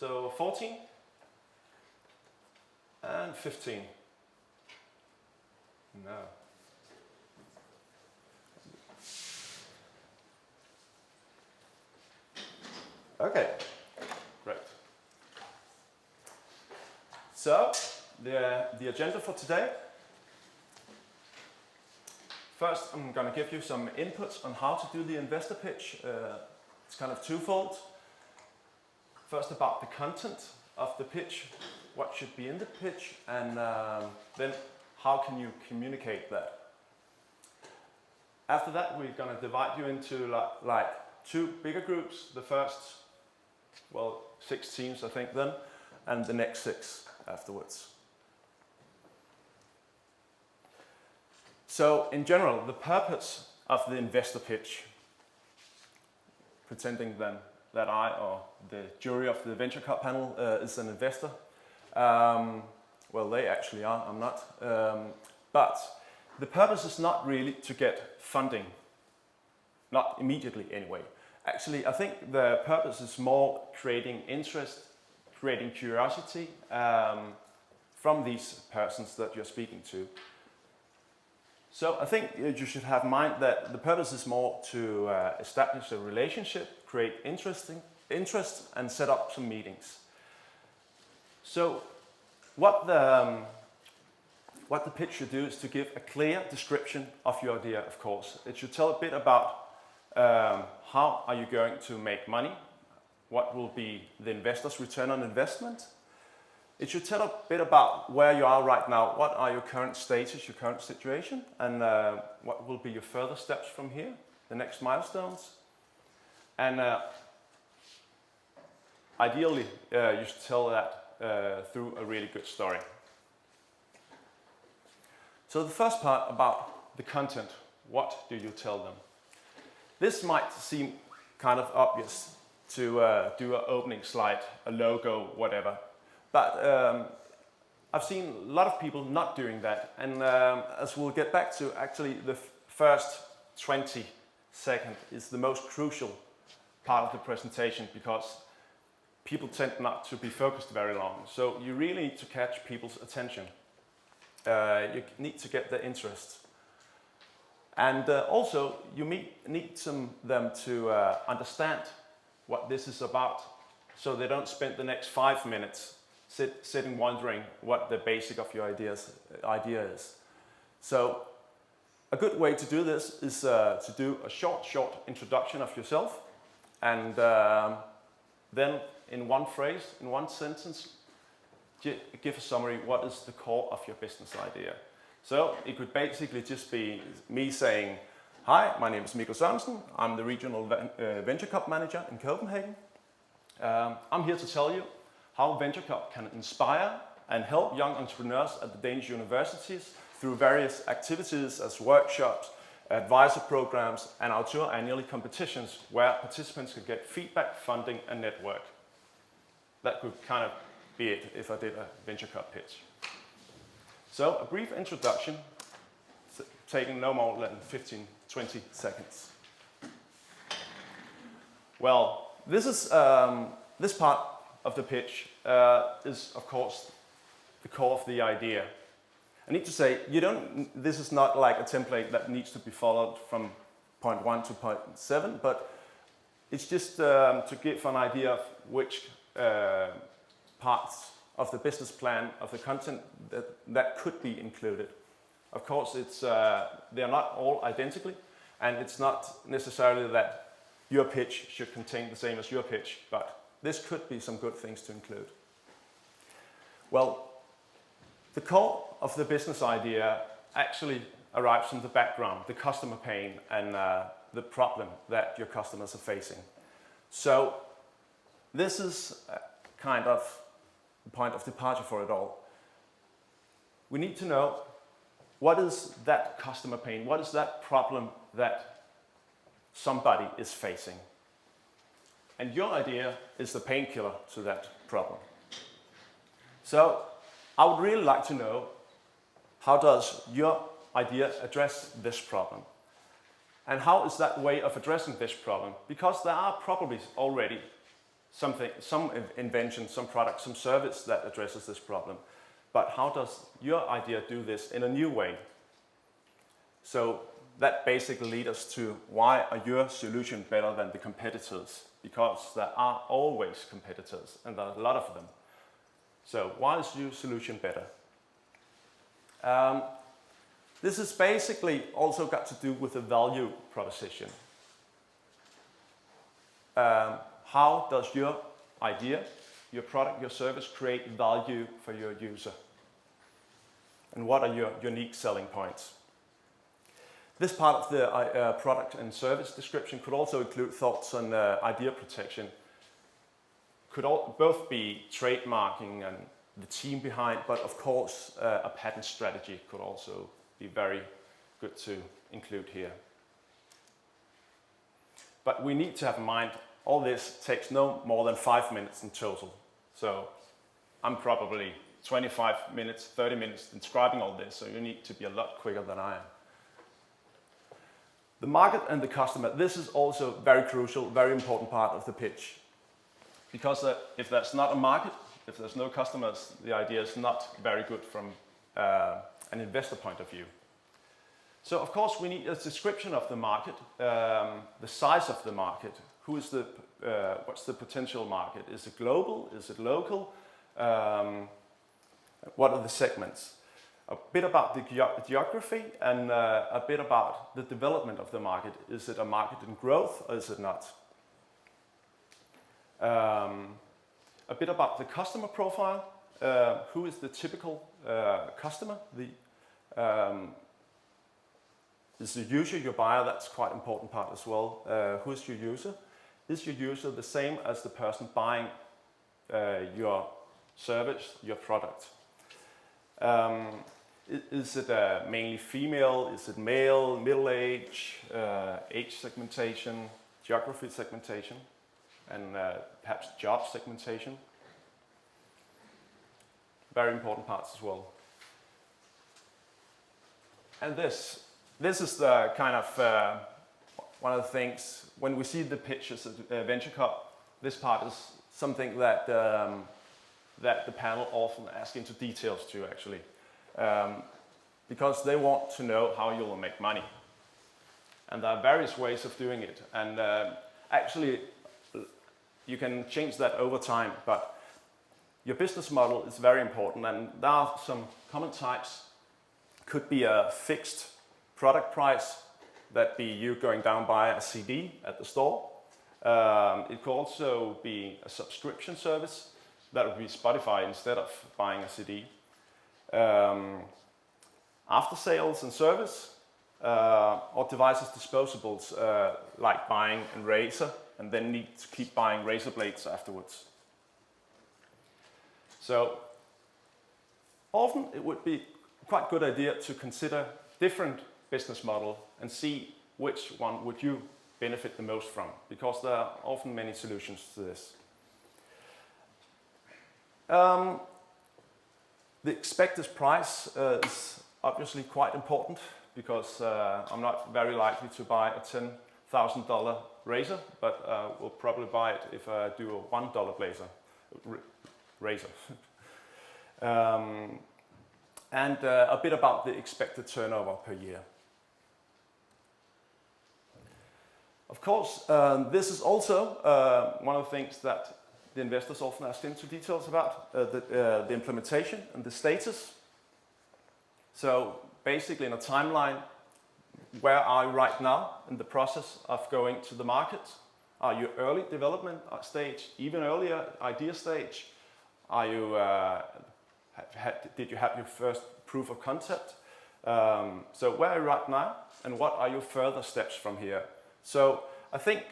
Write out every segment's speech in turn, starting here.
So 14 and 15. No. Okay, great. So, the agenda for today. First, I'm going to give you some inputs on how to do the investor pitch. It's kind of twofold. First, about the content of the pitch, what should be in the pitch, and then how can you communicate that. After that, we're going to divide you into like two bigger groups. The first, 6 teams I think then, and the next 6 afterwards. So in general, the purpose of the investor pitch, pretending then that I or the jury of the venture club panel is an investor. Well, they actually are, I'm not. But the purpose is not really to get funding, not immediately anyway. Actually, I think the purpose is more creating interest, creating curiosity from these persons that you're speaking to. So I think you should have in mind that the purpose is more to establish a relationship, create interest, and set up some meetings. So what the pitch should do is to give a clear description of your idea, of course. It should tell a bit about how are you going to make money, what will be the investor's return on investment. It should tell a bit about where you are right now, what are your current status, your current situation, and what will be your further steps from here, the next milestones. And ideally, you should tell that through a really good story. So the first part about the content, what do you tell them? This might seem kind of obvious to do an opening slide, a logo, whatever. But I've seen a lot of people not doing that. And as we'll get back to, actually the first 20 seconds is the most crucial part of the presentation because people tend not to be focused very long. So you really need to catch people's attention. You need to get their interest. And also you need them to understand what this is about so they don't spend the next 5 minutes sitting wondering what the basic of your idea is. So a good way to do this is to do a short introduction of yourself and then in one phrase, in one sentence, give a summary, what is the core of your business idea. So it could basically just be me saying, hi, my name is Mikkel Sørensen, I'm the regional venture club manager in Copenhagen. I'm here to tell you how Venture Club can inspire and help young entrepreneurs at the Danish universities through various activities as workshops, advisor programs, and our 2 annually competitions where participants can get feedback, funding, and network. That could kind of be it if I did a Venture Club pitch. So a brief introduction, taking no more than 15-20 seconds. Well, this part of the pitch is, of course, the core of the idea. I need to say, this is not like a template that needs to be followed from point 1 to point 7, but it's just to give an idea of which parts of the business plan, of the content that could be included. Of course, they are not all identically, and it's not necessarily that your pitch should contain the same as your pitch, but this could be some good things to include. Well, the core of the business idea actually arrives from the background, the customer pain, and the problem that your customers are facing. So this is kind of the point of departure for it all. We need to know what is that customer pain, what is that problem that somebody is facing. And your idea is the painkiller to that problem. So I would really like to know, how does your idea address this problem? And how is that way of addressing this problem? Because there are probably already some invention, some product, some service that addresses this problem. But how does your idea do this in a new way? So that basically leads us to why are your solution better than the competitors? Because there are always competitors, and there are a lot of them. So why is your solution better? This is basically also got to do with the value proposition. How does your idea, your product, your service create value for your user? And what are your unique selling points? This part of the product and service description could also include thoughts on idea protection. Could both be trademarking and the team behind, but of course a patent strategy could also be very good to include here. But we need to have in mind all this takes no more than 5 minutes in total. So I'm probably 25 minutes, 30 minutes describing all this, so you need to be a lot quicker than I am. The market and the customer, this is also very crucial, very important part of the pitch. Because if there's not a market, if there's no customers, the idea is not very good from an investor point of view. So of course we need a description of the market, the size of the market, what's the potential market? Is it global? Is it local? What are the segments? A bit about the geography and a bit about the development of the market. Is it a market in growth or is it not? A bit about the customer profile. Who is the typical customer? Is the user your buyer? That's quite an important part as well. Who is your user? Is your user the same as the person buying your service, your product? Is it mainly female? Is it male, middle age, age segmentation, geography segmentation, and perhaps job segmentation? Very important parts as well. And this is the kind of one of the things when we see the pitches at Venture Cup. This part is something that that the panel often ask into details to actually, because they want to know how you will make money. And there are various ways of doing it. And actually, you can change that over time, but your business model is very important. And there are some common types. Could be a fixed product price, that be you going down buy a CD at the store. It could also be a subscription service. That would be Spotify instead of buying a CD. After sales and service, or devices disposables, like buying a razor and then need to keep buying razor blades afterwards. So often it would be quite a good idea to consider different business model and see which one would you benefit the most from, because there are often many solutions to this. The expected price is obviously quite important, because I'm not very likely to buy a $10,000 razor, but will probably buy it if I do a $1 razor. And a bit about the expected turnover per year. Of course, this is also one of the things that the investors often ask into details about, the implementation and the status. So basically in a timeline, where are you right now in the process of going to the market? Are you early development stage, even earlier idea stage? Are you, did you have your first proof of concept? So where are you right now, and what are your further steps from here? So I think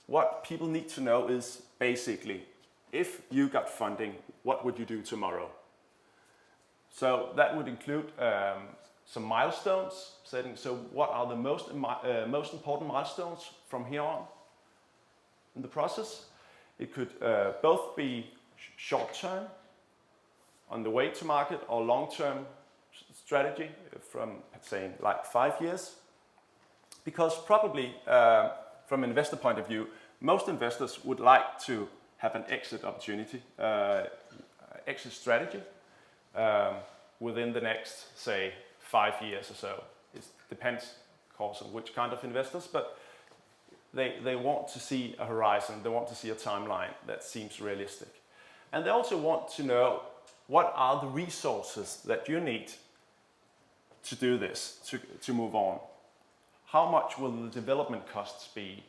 what people need to know is basically, if you got funding, what would you do tomorrow? So that would include some milestones setting. So what are the most important milestones from here on in the process? It could both be short-term on the way to market, or long-term strategy from, say, like 5 years. Because probably from an investor point of view, most investors would like to have an exit opportunity, exit strategy within the next, say, 5 years or so. It depends, of course, on which kind of investors, but they want to see a horizon, they want to see a timeline that seems realistic. And they also want to know what are the resources that you need to do this, to move on. How much will the development costs be?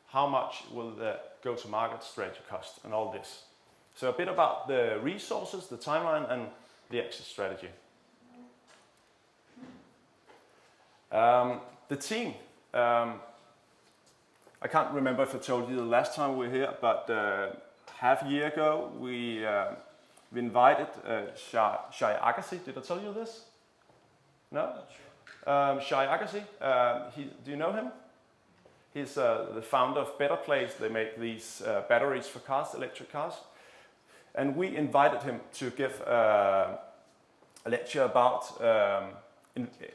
How much will the go-to-market strategy cost, and all this? So a bit about the resources, the timeline, and the exit strategy. The team. I can't remember if I told you the last time we were here, but half a year ago we invited Shai Agassi. Did I tell you this? No? Shai Agassi, do you know him? He's the founder of Better Place. They make these batteries for cars, electric cars. And we invited him to give a lecture about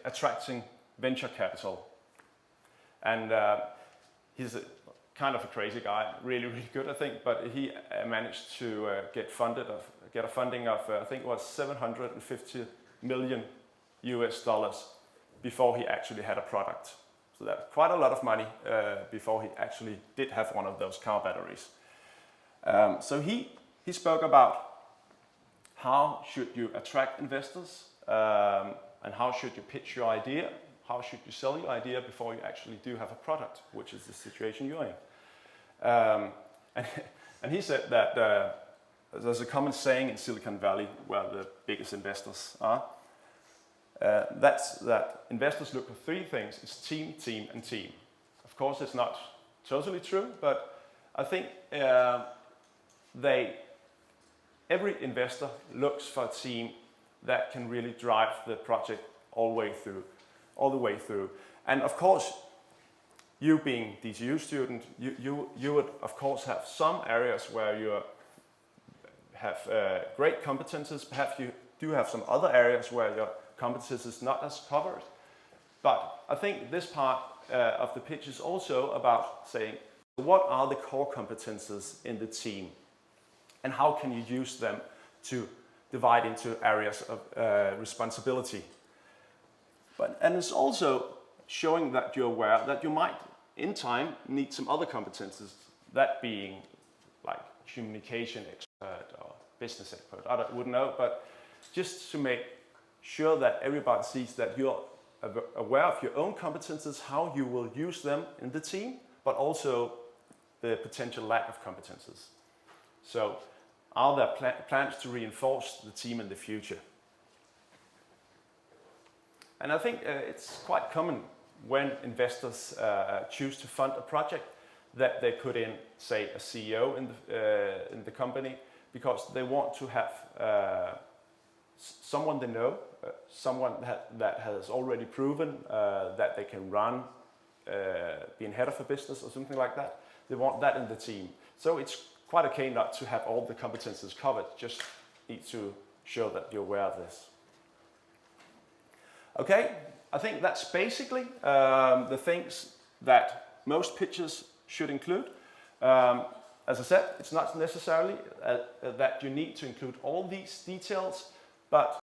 attracting venture capital. And he's kind of a crazy guy, really, really good, I think, but he managed to get a funding of, I think it was 750 million US dollars before he actually had a product. So that's quite a lot of money before he actually did have one of those car batteries. So he spoke about how should you attract investors and how should you pitch your idea, how should you sell your idea before you actually do have a product, which is the situation you're in. And he said that there's a common saying in Silicon Valley where the biggest investors are. That's that investors look for three things. It's team, team, and team. Of course, it's not totally true, but I think every investor looks for a team that can really drive the project all the way through. And of course, you being DTU student, you would of course have some areas where you have great competences. Perhaps you do have some other areas where your competence is not as covered. But I think this part of the pitch is also about saying, what are the core competences in the team? And how can you use them to divide into areas of responsibility? And it's also showing that you're aware that you might, in time, need some other competences, that being like communication expert or business expert. I wouldn't know, but just to make sure that everybody sees that you're aware of your own competences, how you will use them in the team, but also the potential lack of competences. So are there plans to reinforce the team in the future? And I think it's quite common when investors choose to fund a project that they put in, say, a CEO in the company, because they want to have someone they know, someone that has already proven that they can run, being head of a business or something like that. They want that in the team. So it's quite okay not to have all the competences covered, just need to show that you're aware of this. Okay, I think that's basically the things that most pitches should include. As I said, it's not necessarily that you need to include all these details, but